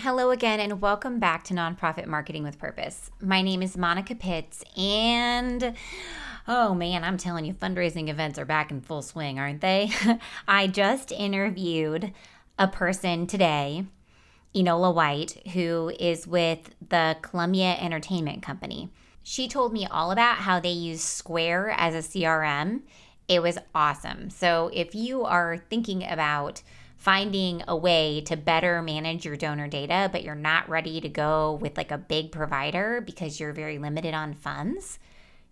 Hello again, and welcome back to Nonprofit Marketing with Purpose. My name is Monica Pitts, and oh man, I'm telling you, fundraising events are back in full swing, aren't they? I just interviewed a person today, Enola White, who is with the Columbia Entertainment Company. She told me all about how they use Square as a CRM. It was awesome. So if you are thinking about finding a way to better manage your donor data, but you're not ready to go with like a big provider because you're very limited on funds,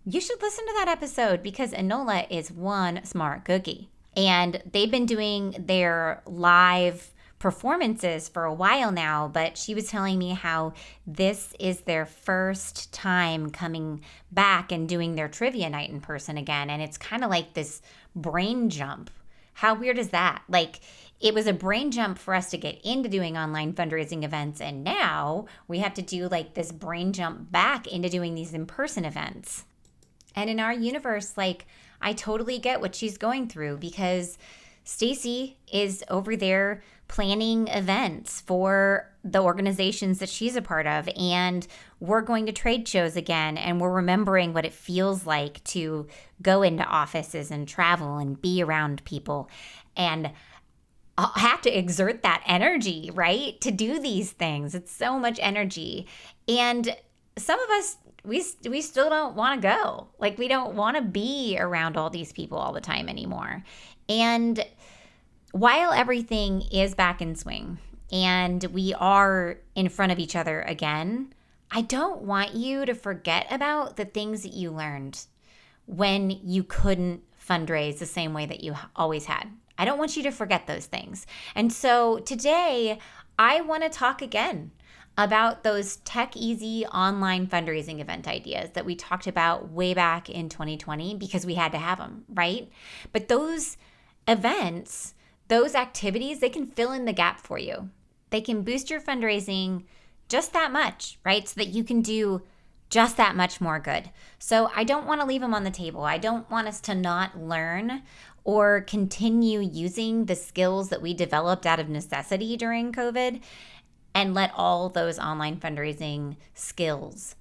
you should listen to that episode because Enola is one smart cookie. And they've been doing their live performances for a while now, but she was telling me how this is their first time coming back and doing their trivia night in person again. And it's kind of like this brain jump. How weird is that? Like, it was a brain jump for us to get into doing online fundraising events, and now we have to do like this brain jump back into doing these in-person events. And in our universe, like, I totally get what she's going through because Stacy is over there planning events for the organizations that she's a part of, and we're going to trade shows again, and we're remembering what it feels like to go into offices and travel and be around people and have to exert that energy, right? To do these things. It's so much energy. And some of us, we still don't want to go. Like, we don't want to be around all these people all the time anymore. And while everything is back in swing and we are in front of each other again, I don't want you to forget about the things that you learned when you couldn't fundraise the same way that you always had. I don't want you to forget those things. And so today, I want to talk again about those tech-easy online fundraising event ideas that we talked about way back in 2020 because we had to have them, right? But those events, those activities, they can fill in the gap for you. They can boost your fundraising just that much, right? So that you can do just that much more good. So I don't want to leave them on the table. I don't want us to not learn or continue using the skills that we developed out of necessity during COVID and let all those online fundraising skills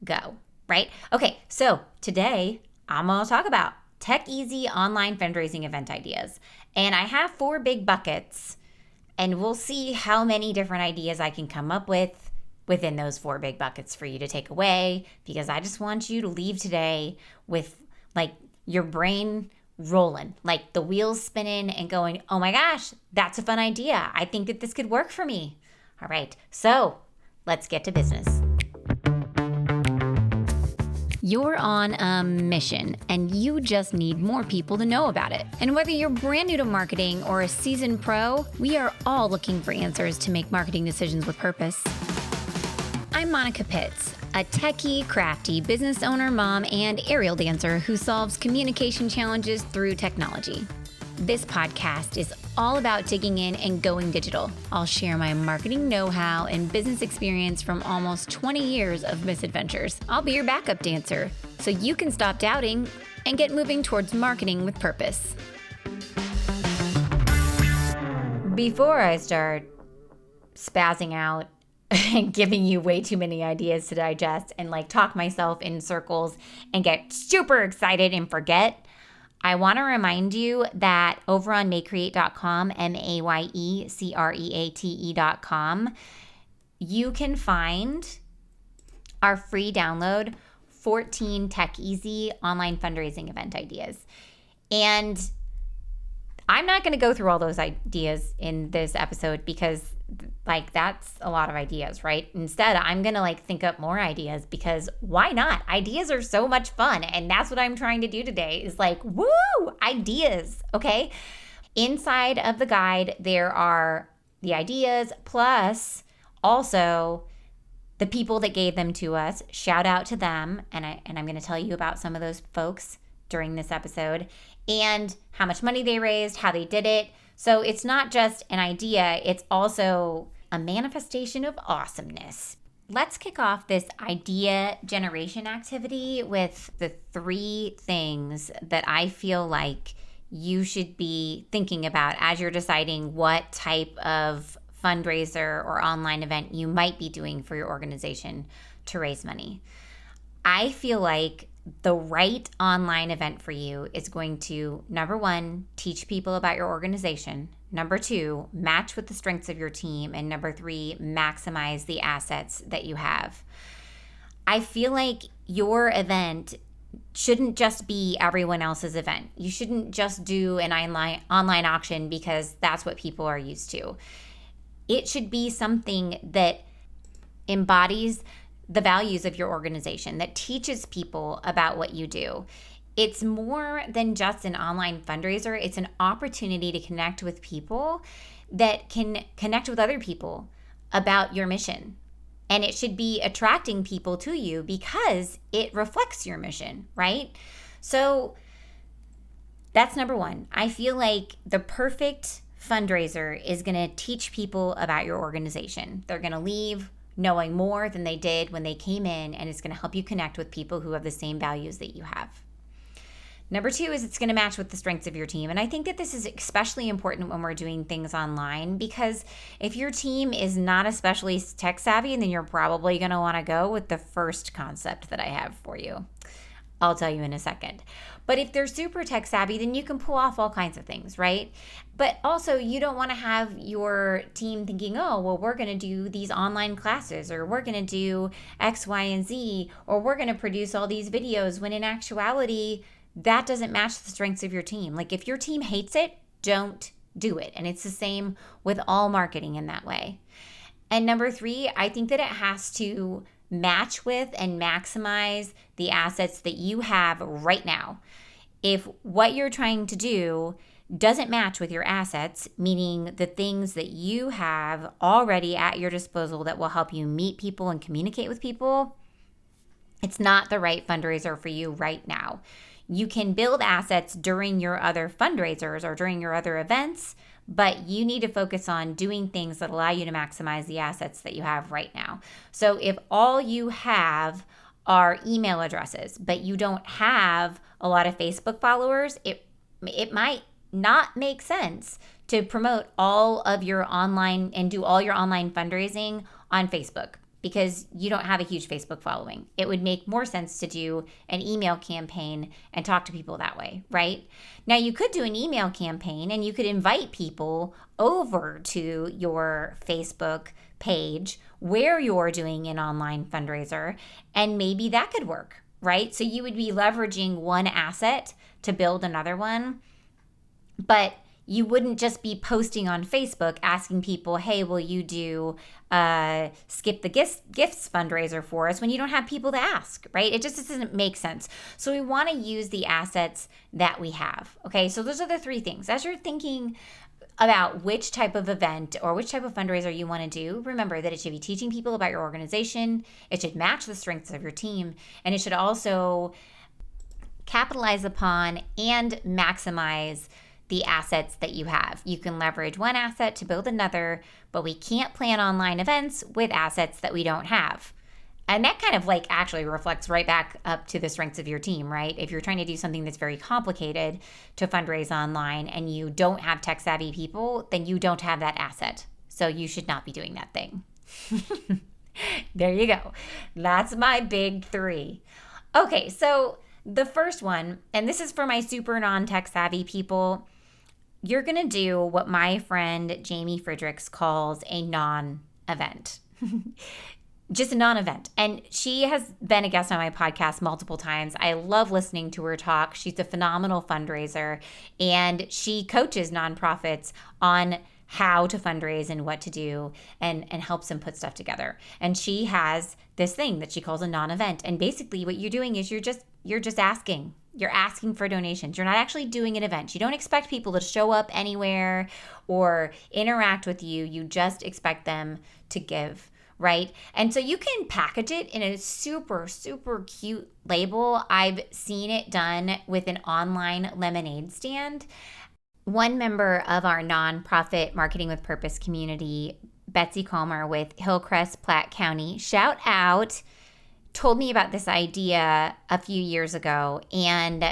go, right? Okay, so today I'm going to talk about tech-easy online fundraising event ideas. And I have 4 big buckets, and we'll see how many different ideas I can come up with within those 4 big buckets for you to take away, because I just want you to leave today with like your brain rolling, like the wheels spinning and going, oh my gosh, that's a fun idea. I think that this could work for me. All right, so let's get to business. You're on a mission and you just need more people to know about it. And whether you're brand new to marketing or a seasoned pro, we are all looking for answers to make marketing decisions with purpose. I'm Monica Pitts, a techie, crafty business owner, mom, and aerial dancer who solves communication challenges through technology. This podcast is all about digging in and going digital. I'll share my marketing know-how and business experience from almost 20 years of misadventures. I'll be your backup dancer so you can stop doubting and get moving towards marketing with purpose. Before I start spazzing out and giving you way too many ideas to digest and like talk myself in circles and get super excited and forget, I want to remind you that over on mayecreate.com, MAYECREATE.com, you can find our free download, 14 tech-easy online fundraising event ideas. And I'm not going to go through all those ideas in this episode because like that's a lot of ideas, right? Instead, I'm going to like think up more ideas because why not? Ideas are so much fun. And that's what I'm trying to do today is like, woo, ideas. Okay. Inside of the guide, there are the ideas plus also the people that gave them to us. Shout out to them. And I'm going to tell you about some of those folks during this episode and how much money they raised, how they did it. So it's not just an idea, it's also a manifestation of awesomeness. Let's kick off this idea generation activity with the 3 things that I feel like you should be thinking about as you're deciding what type of fundraiser or online event you might be doing for your organization to raise money. I feel like the right online event for you is going to, number one, teach people about your organization. Number two, match with the strengths of your team. And number three, maximize the assets that you have. I feel like your event shouldn't just be everyone else's event. You shouldn't just do an online auction because that's what people are used to. It should be something that embodies the values of your organization, that teaches people about what you do. It's more than just an online fundraiser. It's an opportunity to connect with people that can connect with other people about your mission. And it should be attracting people to you because it reflects your mission, right? So that's number one. I feel like the perfect fundraiser is going to teach people about your organization. They're going to leave knowing more than they did when they came in, and it's going to help you connect with people who have the same values that you have. Number two is it's going to match with the strengths of your team. And I think that this is especially important when we're doing things online, because if your team is not especially tech savvy, then you're probably going to want to go with the first concept that I have for you. I'll tell you in a second. But if they're super tech savvy, then you can pull off all kinds of things, right? But also, you don't want to have your team thinking, oh, well, we're going to do these online classes, or we're going to do X, Y, and Z, or we're going to produce all these videos, when in actuality, that doesn't match the strengths of your team. Like, if your team hates it, don't do it. And it's the same with all marketing in that way. And number three, I think that it has to match with and maximize the assets that you have right now. If what you're trying to do doesn't match with your assets, meaning the things that you have already at your disposal that will help you meet people and communicate with people, it's not the right fundraiser for you right now. You can build assets during your other fundraisers or during your other events, but you need to focus on doing things that allow you to maximize the assets that you have right now. So if all you have are email addresses, but you don't have a lot of Facebook followers, it might not make sense to promote all of your online and do all your online fundraising on Facebook, because you don't have a huge Facebook following. It would make more sense to do an email campaign and talk to people that way, right? Now, you could do an email campaign and you could invite people over to your Facebook page where you're doing an online fundraiser, and maybe that could work, right? So you would be leveraging one asset to build another one, but you wouldn't just be posting on Facebook asking people, hey, will you do skip the gifts fundraiser for us, when you don't have people to ask, right? It just doesn't make sense. So we want to use the assets that we have. Okay, so those are the three things. As you're thinking about which type of event or which type of fundraiser you want to do, remember that it should be teaching people about your organization, it should match the strengths of your team, and it should also capitalize upon and maximize the assets that you have. You can leverage one asset to build another, but we can't plan online events with assets that we don't have. And that kind of like actually reflects right back up to the strengths of your team, right? If you're trying to do something that's very complicated to fundraise online and you don't have tech savvy people, then you don't have that asset. So you should not be doing that thing. There you go. That's my big three. Okay, so the first one, and this is for my super non-tech savvy people, you're going to do what my friend Jamie Friedrichs calls a non-event. Just a non-event. And she has been a guest on my podcast multiple times. I love listening to her talk. She's a phenomenal fundraiser, and she coaches nonprofits on how to fundraise and what to do, and helps them put stuff together. And she has this thing that she calls a non-event. And basically what you're doing is you're just asking. You're asking for donations. You're not actually doing an event. You don't expect people to show up anywhere or interact with you. You just expect them to give, right? And so you can package it in a super, super cute label. I've seen it done with an online lemonade stand. One member of our nonprofit Marketing with Purpose community, Betsy Comer with Hillcrest, Platte County, shout out, told me about this idea a few years ago, and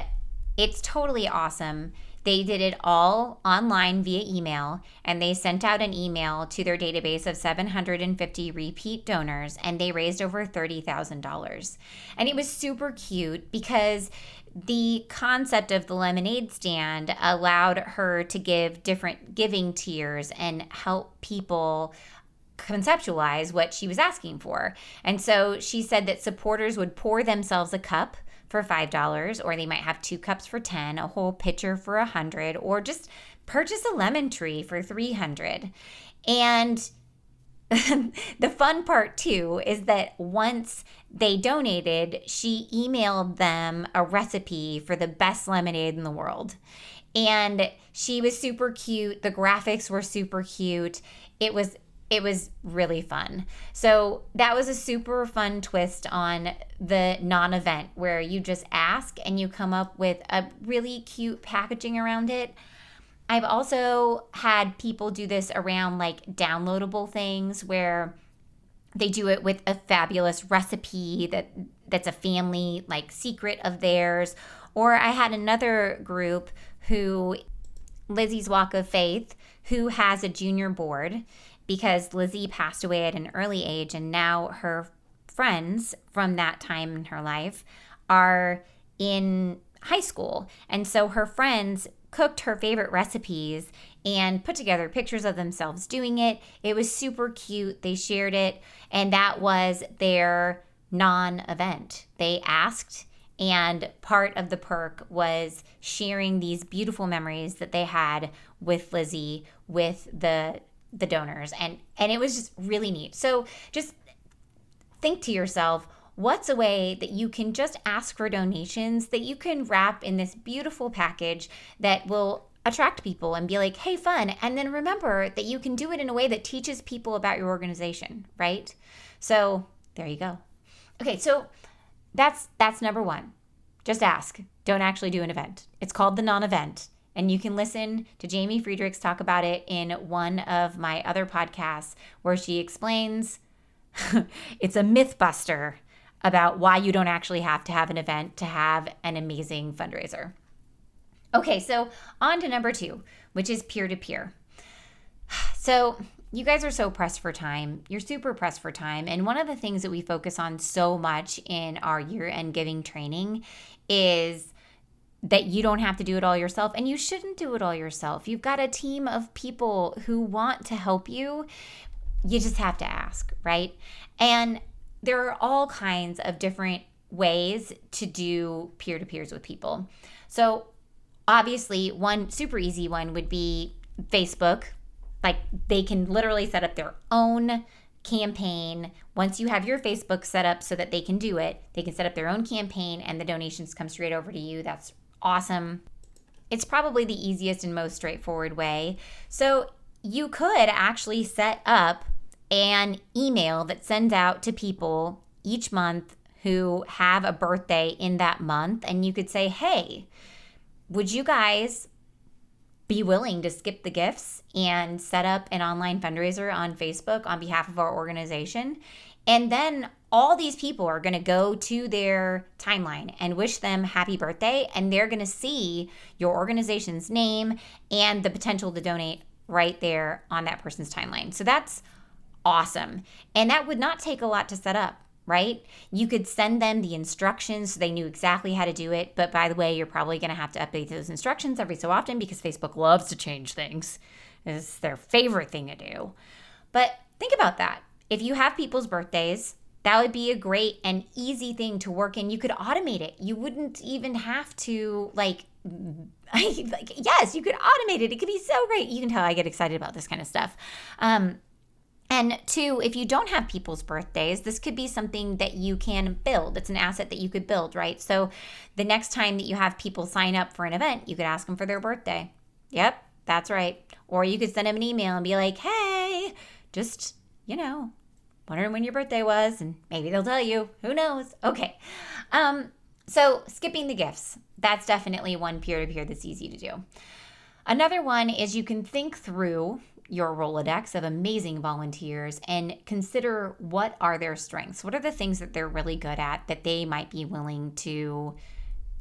it's totally awesome. They did it all online via email, and they sent out an email to their database of 750 repeat donors, and they raised over $30,000. And it was super cute because the concept of the lemonade stand allowed her to give different giving tiers and help people conceptualize what she was asking for. And so she said that supporters would pour themselves a cup for $5, or they might have 2 cups for 10, a whole pitcher for 100, or just purchase a lemon tree for 300. And the fun part too is that once they donated, she emailed them a recipe for the best lemonade in the world. And she was super cute. The graphics were super cute. It was really fun. So that was a super fun twist on the non-event, where you just ask and you come up with a really cute packaging around it. I've also had people do this around like downloadable things, where they do it with a fabulous recipe that's a family like secret of theirs. Or I had another group who, Lizzie's Walk of Faith, who has a junior board because Lizzie passed away at an early age, and now her friends from that time in her life are in high school. And so her friends cooked her favorite recipes and put together pictures of themselves doing it. It was super cute. They shared it, and that was their non-event. They asked, and part of the perk was sharing these beautiful memories that they had with Lizzie, with the donors, and it was just really neat. So just think to yourself, what's a way that you can just ask for donations that you can wrap in this beautiful package that will attract people and be like, hey, fun. And then remember that you can do it in a way that teaches people about your organization, right? So there you go. Okay, so that's number 1. Just ask. Don't actually do an event. It's called the non-event. And you can listen to Jamie Friedrichs talk about it in one of my other podcasts, where she explains it's a myth buster about why you don't actually have to have an event to have an amazing fundraiser. Okay, so on to number 2, which is peer-to-peer. So you guys are so pressed for time. You're super pressed for time. And one of the things that we focus on so much in our year-end giving training is that you don't have to do it all yourself, and you shouldn't do it all yourself. You've got a team of people who want to help you. You just have to ask, right? And there are all kinds of different ways to do peer-to-peers with people. So obviously, one super easy one would be Facebook. Like, they can literally set up their own campaign. Once you have your Facebook set up so that they can do it, they can set up their own campaign and the donations come straight over to you. That's awesome. It's probably the easiest and most straightforward way. So you could actually set up an email that sends out to people each month who have a birthday in that month. And you could say, hey, would you guys be willing to skip the gifts and set up an online fundraiser on Facebook on behalf of our organization? And then all these people are going to go to their timeline and wish them happy birthday, and they're going to see your organization's name and the potential to donate right there on that person's timeline. So that's awesome. And that would not take a lot to set up, right? You could send them the instructions so they knew exactly how to do it. But by the way, you're probably going to have to update those instructions every so often because Facebook loves to change things. It's their favorite thing to do. But think about that. If you have people's birthdays, that would be a great and easy thing to work in. You could automate it. You wouldn't even have to yes, you could automate it. It could be so great. You can tell I get excited about this kind of stuff. And 2, if you don't have people's birthdays, this could be something that you can build. It's an asset that you could build, right? So the next time that you have people sign up for an event, you could ask them for their birthday. Yep, that's right. Or you could send them an email and be like, hey, just, wondering when your birthday was, and maybe they'll tell you. Who knows? Okay. So skipping the gifts, that's definitely one peer-to-peer that's easy to do. Another one is you can think through your Rolodex of amazing volunteers and consider what are their strengths. What are the things that they're really good at that they might be willing to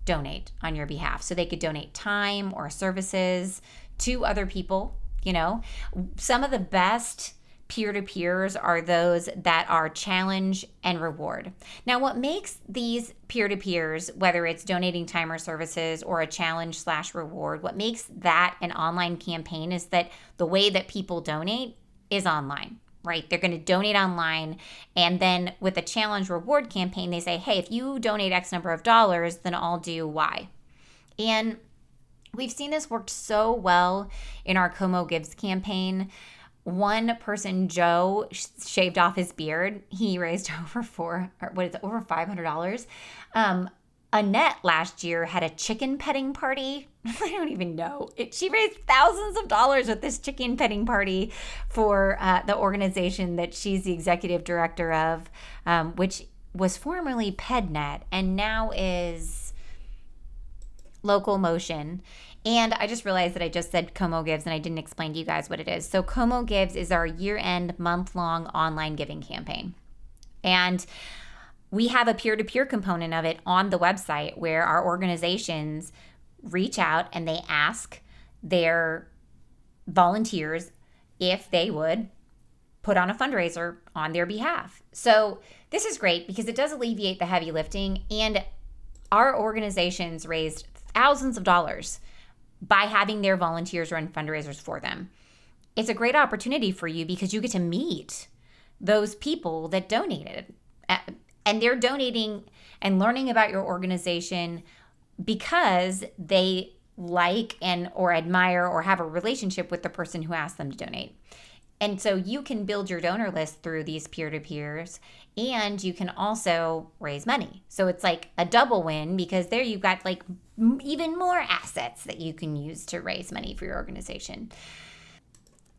donate on your behalf. So they could donate time or services to other people. Some of the best peer-to-peers are those that are challenge and reward. Now, what makes these peer-to-peers, whether it's donating time or services or a challenge/reward, what makes that an online campaign is that the way that people donate is online, right? They're going to donate online. And then with a challenge reward campaign, they say, hey, if you donate X number of dollars, then I'll do Y. And we've seen this worked so well in our Como Gives campaign. One person, Joe, shaved off his beard. He raised over $500. Annette last year had a chicken petting party. I don't even know. She raised thousands of dollars with this chicken petting party for the organization that she's the executive director of, which was formerly PedNet and now is Local Motion. And I just realized that I just said Como Gives and I didn't explain to you guys what it is. So Como Gives is our year-end, month-long online giving campaign. And we have a peer-to-peer component of it on the website where our organizations reach out and they ask their volunteers if they would put on a fundraiser on their behalf. So this is great because it does alleviate the heavy lifting, and our organizations raised thousands of dollars by having their volunteers run fundraisers for them. It's a great opportunity for you because you get to meet those people that donated. And they're donating and learning about your organization because they like and or admire or have a relationship with the person who asked them to donate. And so you can build your donor list through these peer-to-peers, and you can also raise money. So it's like a double win because there you've got like even more assets that you can use to raise money for your organization.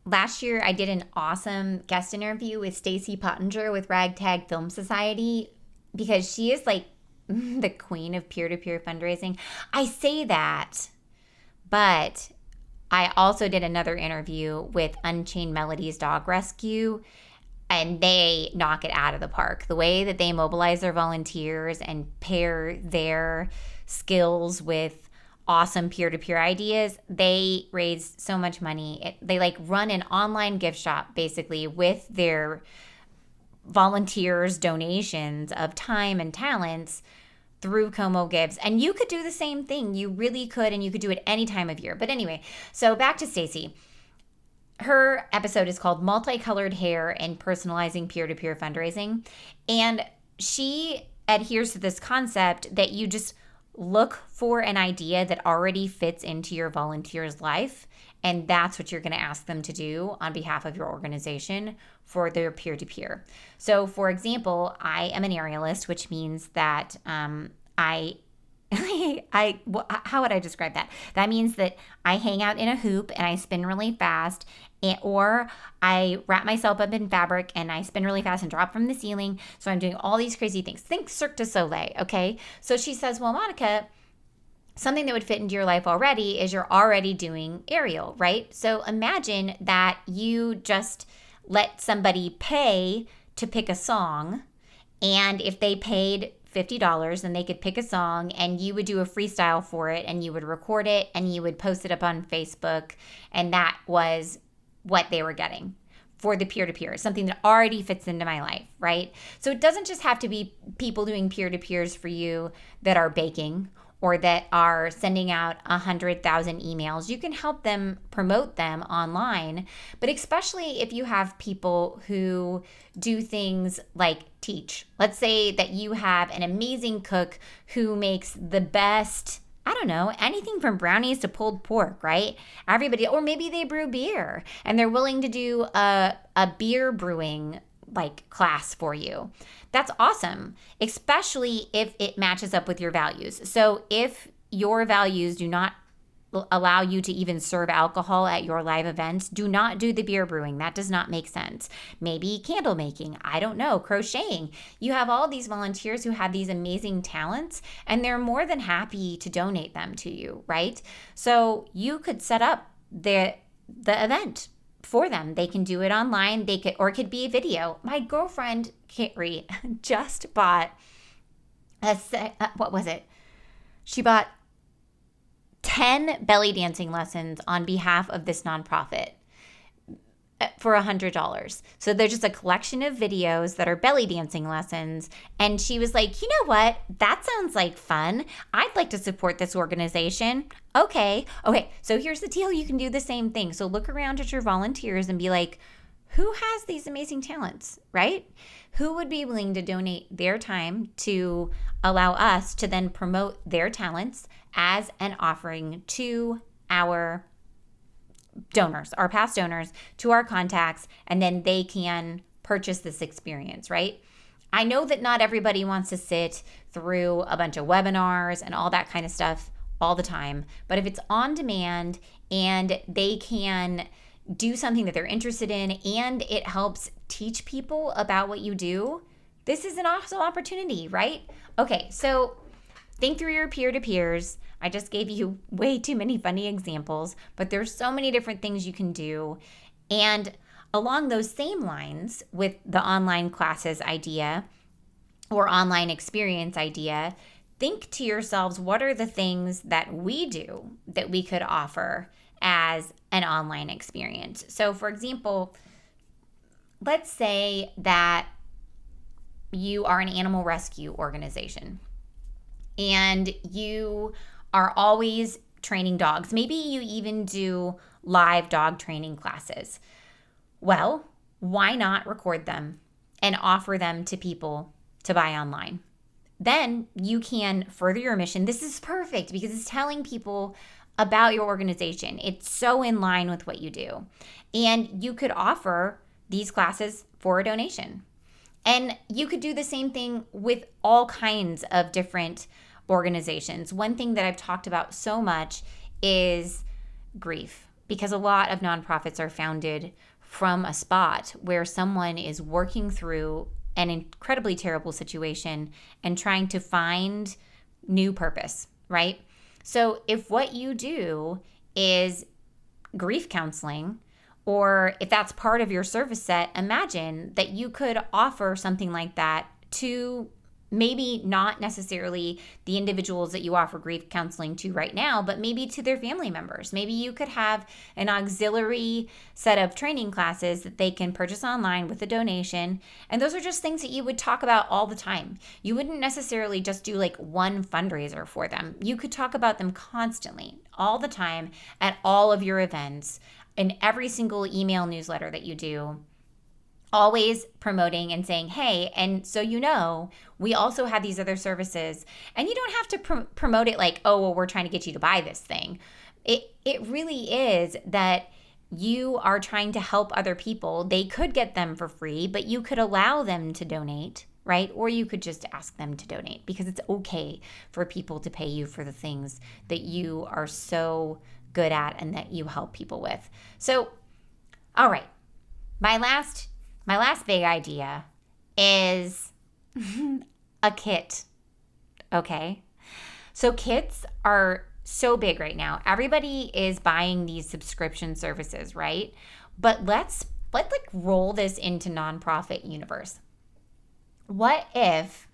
Last year, I did an awesome guest interview with Stacy Pottinger with Ragtag Film Society because she is like the queen of peer-to-peer fundraising. I say that, but I also did another interview with Unchained Melodies Dog Rescue, and they knock it out of the park. The way that they mobilize their volunteers and pair their skills with awesome peer-to-peer ideas, they raise so much money. They like run an online gift shop basically with their volunteers' donations of time and talents through Como Gives. And you could do the same thing. You really could, and you could do it any time of year. But anyway, so back to Stacy. Her episode is called Multicolored Hair and Personalizing Peer-to-Peer Fundraising. And she adheres to this concept that you just look for an idea that already fits into your volunteer's life. And that's what you're going to ask them to do on behalf of your organization for their peer-to-peer. So, for example, I am an aerialist, which means that how would I describe that? That means that I hang out in a hoop and I spin really fast, or I wrap myself up in fabric and I spin really fast and drop from the ceiling. So I'm doing all these crazy things. Think Cirque du Soleil, okay? So she says, well, Monica, something that would fit into your life already is you're already doing aerial, right? So imagine that you just let somebody pay to pick a song, and if they paid $50, then they could pick a song and you would do a freestyle for it and you would record it and you would post it up on Facebook, and that was what they were getting for the peer-to-peer, something that already fits into my life, right? So it doesn't just have to be people doing peer-to-peers for you that are baking or that are sending out 100,000 emails. You can help them promote them online, but especially if you have people who do things like teach. Let's say that you have an amazing cook who makes the best, I don't know, anything from brownies to pulled pork, right? Everybody, or maybe they brew beer and they're willing to do a beer brewing like class for you. That's awesome, especially if it matches up with your values. So if your values do not allow you to even serve alcohol at your live events, do not do the beer brewing. That does not make sense. Maybe candle making, I don't know, crocheting. You have all these volunteers who have these amazing talents and they're more than happy to donate them to you, right? So you could set up the event for them. They can do it online. Or it could be a video. My girlfriend, Carrie, just bought what was it? She bought 10 belly dancing lessons on behalf of this nonprofit for $100. So there's just a collection of videos that are belly dancing lessons. And she was like, you know what? That sounds like fun. I'd like to support this organization. Okay. So here's the deal. You can do the same thing. So look around at your volunteers and be like, who has these amazing talents, right? Who would be willing to donate their time to allow us to then promote their talents as an offering to our donors, our past donors, to our contacts, and then they can purchase this experience, right? I know that not everybody wants to sit through a bunch of webinars and all that kind of stuff all the time, but if it's on demand and they can do something that they're interested in and it helps teach people about what you do, this is an awesome opportunity, right? Okay, so think through your peer-to-peers. I just gave you way too many funny examples, but there's so many different things you can do. And along those same lines with the online classes idea or online experience idea, think to yourselves, what are the things that we do that we could offer as an online experience? So for example, let's say that you are an animal rescue organization and you are always training dogs. Maybe you even do live dog training classes. Well, why not record them and offer them to people to buy online? Then you can further your mission. This is perfect because it's telling people about your organization. It's so in line with what you do. And you could offer these classes for a donation. And you could do the same thing with all kinds of different organizations. One thing that I've talked about so much is grief, because a lot of nonprofits are founded from a spot where someone is working through an incredibly terrible situation and trying to find new purpose, right? So if what you do is grief counseling, or if that's part of your service set, imagine that you could offer something like that to maybe not necessarily the individuals that you offer grief counseling to right now, but maybe to their family members. Maybe you could have an auxiliary set of training classes that they can purchase online with a donation. And those are just things that you would talk about all the time. You wouldn't necessarily just do like one fundraiser for them. You could talk about them constantly, all the time, at all of your events, in every single email newsletter that you do. Always promoting and saying, hey, and so we also have these other services. And you don't have to promote it like, oh, well, we're trying to get you to buy this thing. It really is that you are trying to help other people. They could get them for free, but you could allow them to donate, right? Or you could just ask them to donate, because it's okay for people to pay you for the things that you are so good at and that you help people with. So, all right, my last big idea is a kit, okay? So kits are so big right now. Everybody is buying these subscription services, right? But let's like roll this into nonprofit universe. What if,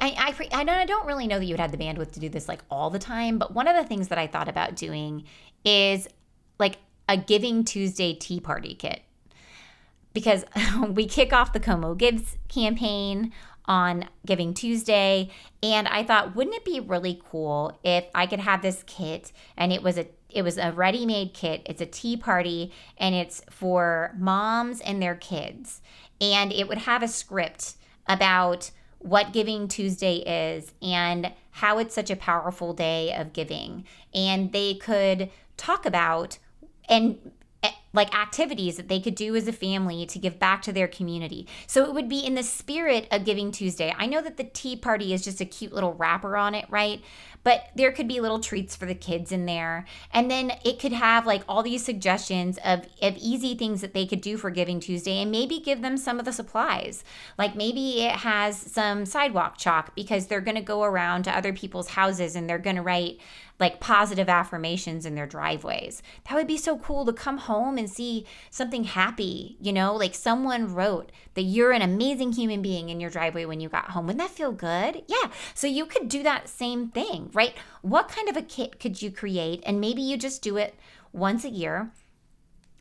I don't really know that you would have the bandwidth to do this like all the time, but one of the things that I thought about doing is like a Giving Tuesday tea party kit. Because we kick off the Como Gives campaign on Giving Tuesday, and I thought, wouldn't it be really cool if I could have this kit, and it was a ready-made kit. It's a tea party, and it's for moms and their kids, and it would have a script about what Giving Tuesday is and how it's such a powerful day of giving, and they could talk about and like activities that they could do as a family to give back to their community. So it would be in the spirit of Giving Tuesday. I know that the tea party is just a cute little wrapper on it, right? But there could be little treats for the kids in there. And then it could have like all these suggestions of easy things that they could do for Giving Tuesday, and maybe give them some of the supplies. Like maybe it has some sidewalk chalk because they're going to go around to other people's houses and they're going to write like positive affirmations in their driveways. That would be so cool to come home home and see something happy, like someone wrote that you're an amazing human being in your driveway when you got home. Wouldn't that feel good? Yeah. So you could do that same thing, right? What kind of a kit could you create? And maybe you just do it once a year.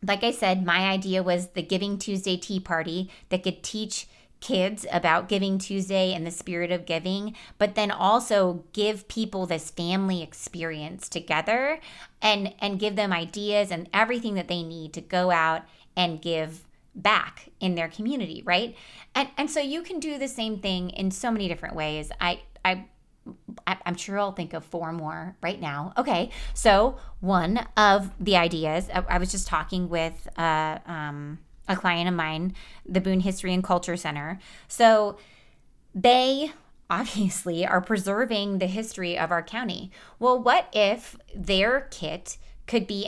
Like I said, my idea was the Giving Tuesday tea party that could teach kids about Giving Tuesday and the spirit of giving, but then also give people this family experience together and give them ideas and everything that they need to go out and give back in their community, right? And so you can do the same thing in so many different ways. I'm sure I'll think of 4 more right now. Okay, so one of the ideas, I was just talking with a client of mine, the Boone History and Culture Center. So they obviously are preserving the history of our county. Well, what if their kit could be,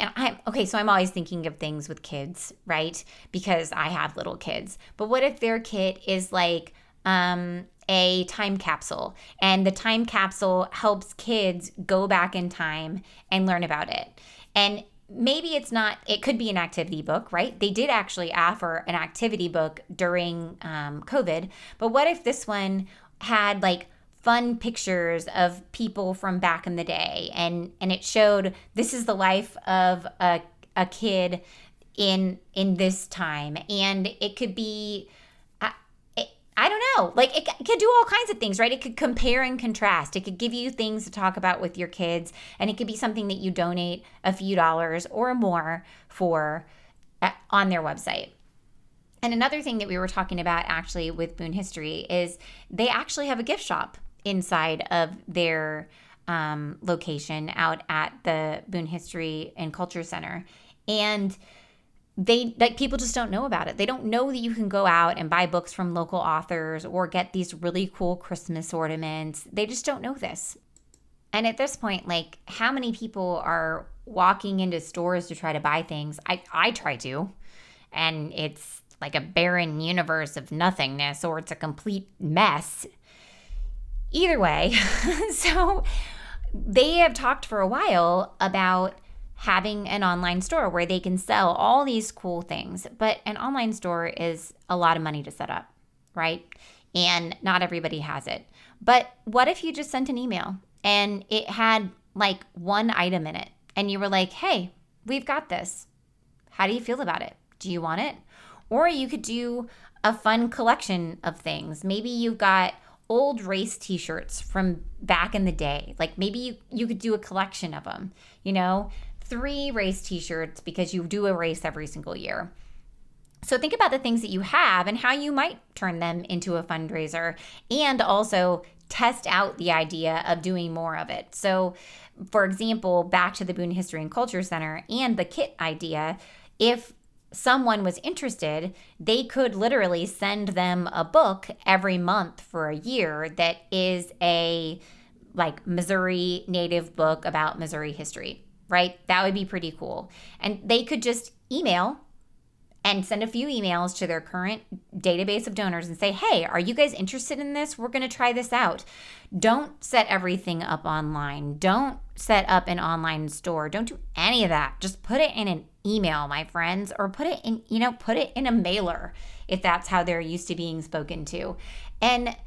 so I'm always thinking of things with kids, right? Because I have little kids. But what if their kit is like a time capsule, and the time capsule helps kids go back in time and learn about it? And maybe it could be an activity book, right? They did actually offer an activity book during COVID, but what if this one had like fun pictures of people from back in the day, and it showed this is the life of a kid in this time, and it could be, I don't know, like it could do all kinds of things, right? It could compare and contrast. It could give you things to talk about with your kids, and it could be something that you donate a few dollars or more for on their website. And another thing that we were talking about actually with Boone History is they actually have a gift shop inside of their location out at the Boone History and Culture Center. And people just don't know about it. They don't know that you can go out and buy books from local authors or get these really cool Christmas ornaments. They just don't know this. And at this point, like, how many people are walking into stores to try to buy things? I try to, and it's like a barren universe of nothingness, or it's a complete mess. Either way, so they have talked for a while about having an online store where they can sell all these cool things. But an online store is a lot of money to set up, right? And not everybody has it. But what if you just sent an email and it had like one item in it, and you were like, hey, we've got this. How do you feel about it? Do you want it? Or you could do a fun collection of things. Maybe you've got old race t-shirts from back in the day. Like maybe you could do a collection of them, 3 race t-shirts because you do a race every single year. So think about the things that you have and how you might turn them into a fundraiser, and also test out the idea of doing more of it. So for example, back to the Boone History and Culture Center and the kit idea, if someone was interested, they could literally send them a book every month for a year that is a like Missouri native book about Missouri history, right? That would be pretty cool. And they could just email and send a few emails to their current database of donors and say, hey, are you guys interested in this? We're going to try this out. Don't set everything up online. Don't set up an online store. Don't do any of that. Just put it in an email, my friends, or put it in a mailer if that's how they're used to being spoken to. And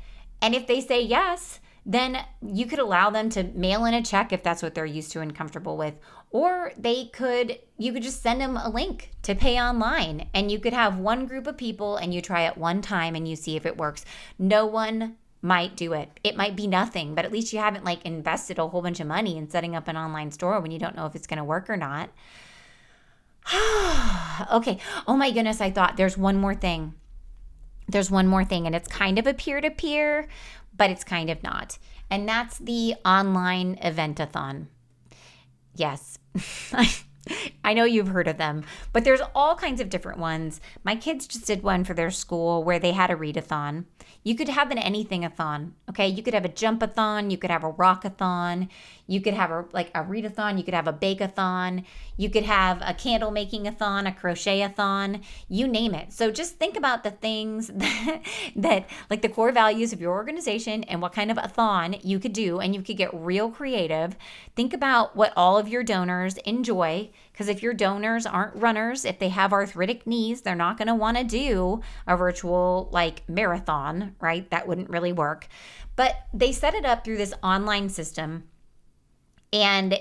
if they say yes, then you could allow them to mail in a check if that's what they're used to and comfortable with. Or you could just send them a link to pay online, and you could have one group of people and you try it one time and you see if it works. No one might do it. It might be nothing, but at least you haven't like invested a whole bunch of money in setting up an online store when you don't know if it's going to work or not. Okay. Oh my goodness. I thought there's one more thing. And it's kind of a peer-to-peer, but it's kind of not. And that's the online event-a-thon. Yes. I know you've heard of them, but there's all kinds of different ones. My kids just did one for their school where they had a readathon. You could have an anything-a-thon, okay? You could have a jump-a-thon. You could have a rock-a-thon. You could have a readathon. You could have a bake-a-thon. You could have a candle-making-a-thon, a crochet-a-thon, you name it. So just think about the things that like the core values of your organization and what kind of a thon you could do, and you could get real creative. Think about what all of your donors enjoy right? Because if your donors aren't runners, if they have arthritic knees, they're not going to want to do a virtual like marathon, right? That wouldn't really work. But they set it up through this online system, and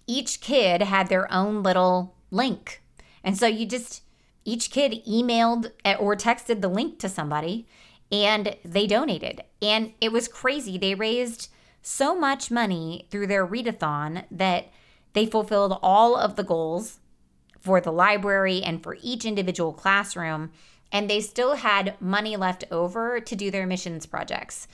each kid had their own little link. And so each kid emailed or texted the link to somebody and they donated. And it was crazy. They raised so much money through their readathon that they fulfilled all of the goals for the library and for each individual classroom. And they still had money left over to do their missions projects,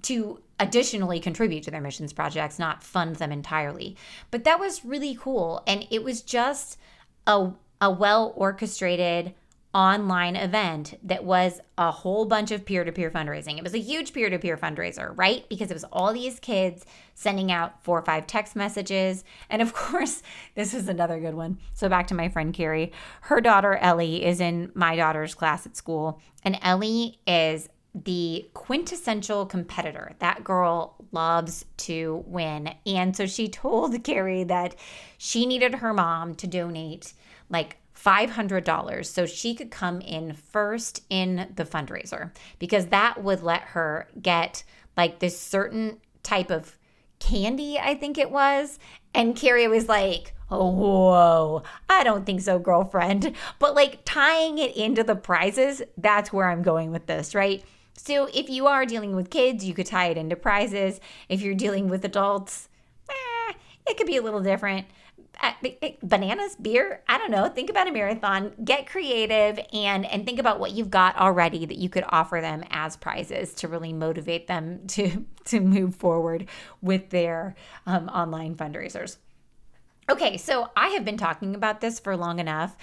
to additionally contribute to their missions projects, not fund them entirely. But that was really cool. And it was just a well-orchestrated online event that was a whole bunch of peer-to-peer fundraising. It was a huge peer-to-peer fundraiser, right? Because it was all these kids sending out 4 or 5 text messages. And of course, this is another good one. So back to my friend Carrie. Her daughter Ellie is in my daughter's class at school. And Ellie is the quintessential competitor. That girl loves to win. And so she told Carrie that she needed her mom to donate like $500 so she could come in first in the fundraiser, because that would let her get like this certain type of candy, I think it was. And Carrie was like, oh, whoa, I don't think so, girlfriend. But like tying it into the prizes, that's where I'm going with this, right? So if you are dealing with kids, you could tie it into prizes. If you're dealing with adults, it could be a little different. Bananas, beer, I don't know. Think about a marathon, get creative, and think about what you've got already that you could offer them as prizes to really motivate them to move forward with their online fundraisers. Okay, so I have been talking about this for long enough.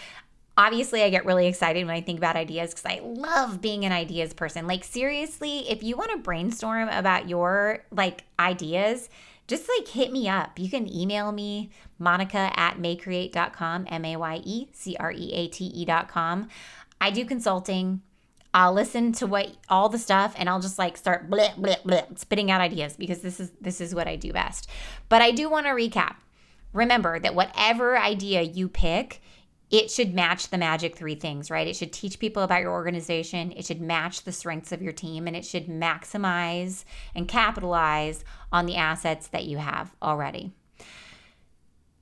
Obviously, I get really excited when I think about ideas because I love being an ideas person. Like seriously, if you want to brainstorm about your like ideas, just like hit me up. You can email me, monica@mayecreate.com, MAYECREATE.com. I do consulting. I'll listen to all the stuff and I'll just like start bleh, bleh, bleh, spitting out ideas because this is what I do best. But I do want to recap. Remember that whatever idea you pick, it should match the magic 3 things, right? It should teach people about your organization. It should match the strengths of your team, and it should maximize and capitalize on the assets that you have already.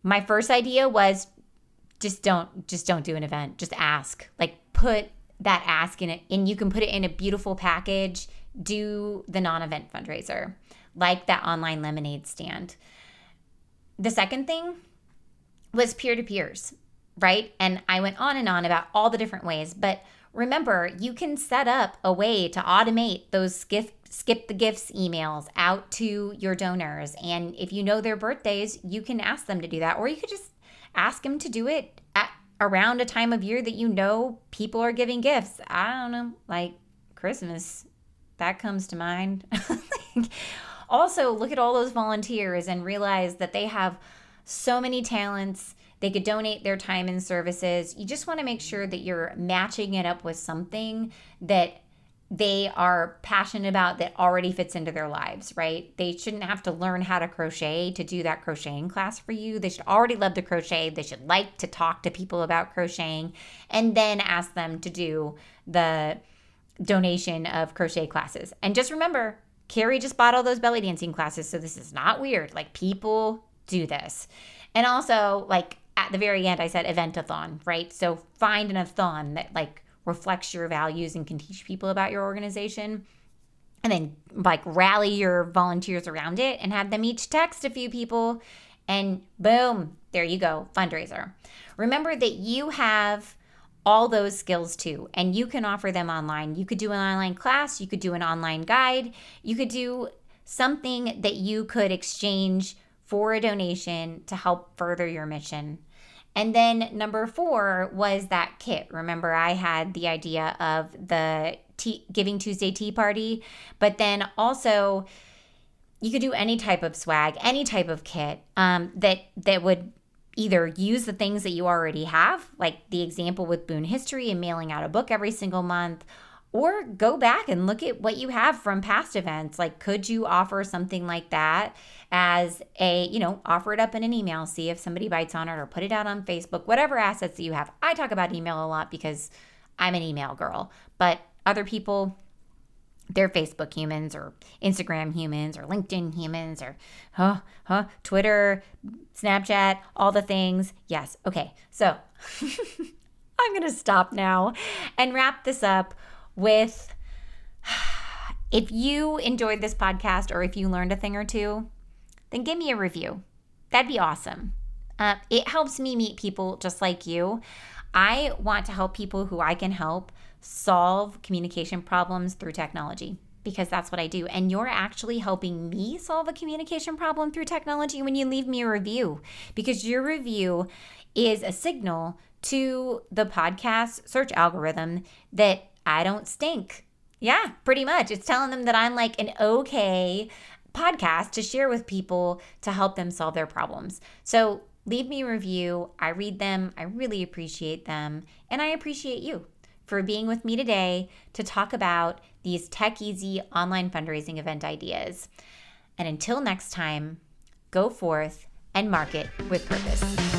My first idea was just don't do an event. Just ask. Like put that ask in it, and you can put it in a beautiful package. Do the non-event fundraiser, like that online lemonade stand. The second thing was peer-to-peers. Right? And I went on and on about all the different ways. But remember, you can set up a way to automate those skip the gifts emails out to your donors. And if you know their birthdays, you can ask them to do that. Or you could just ask them to do it at around a time of year that you know people are giving gifts. I don't know, like Christmas. That comes to mind. Also, look at all those volunteers and realize that they have so many talents. They could donate their time and services. You just want to make sure that you're matching it up with something that they are passionate about that already fits into their lives, right? They shouldn't have to learn how to crochet to do that crocheting class for you. They should already love to crochet. They should like to talk to people about crocheting and then ask them to do the donation of crochet classes. And just remember, Carrie just bought all those belly dancing classes, so this is not weird. Like people do this. And also, like, at the very end, I said event-a-thon, right? So find an a-thon that like reflects your values and can teach people about your organization. And then like rally your volunteers around it and have them each text a few people. And boom, there you go, fundraiser. Remember that you have all those skills too, and you can offer them online. You could do an online class. You could do an online guide. You could do something that you could exchange for a donation to help further your mission. And then number 4 was that kit. Remember, I had the idea of the Giving Tuesday tea party, but then also you could do any type of swag, any type of kit that would either use the things that you already have, like the example with Boone History and mailing out a book every single month, Or go back and look at what you have from past events. Like, could you offer something like that as offer it up in an email, see if somebody bites on it, or put it out on Facebook, whatever assets that you have. I talk about email a lot because I'm an email girl, but other people, they're Facebook humans or Instagram humans or LinkedIn humans or Twitter, Snapchat, all the things. Yes. Okay. So I'm going to stop now and wrap this up with, if you enjoyed this podcast or if you learned a thing or two, then give me a review. That'd be awesome. It helps me meet people just like you. I want to help people who I can help solve communication problems through technology, because that's what I do. And you're actually helping me solve a communication problem through technology when you leave me a review, because your review is a signal to the podcast search algorithm that I don't stink. Yeah, pretty much. It's telling them that I'm like an okay podcast to share with people to help them solve their problems. So leave me a review. I read them. I really appreciate them. And I appreciate you for being with me today to talk about these tech easy online fundraising event ideas. And until next time, go forth and market with purpose.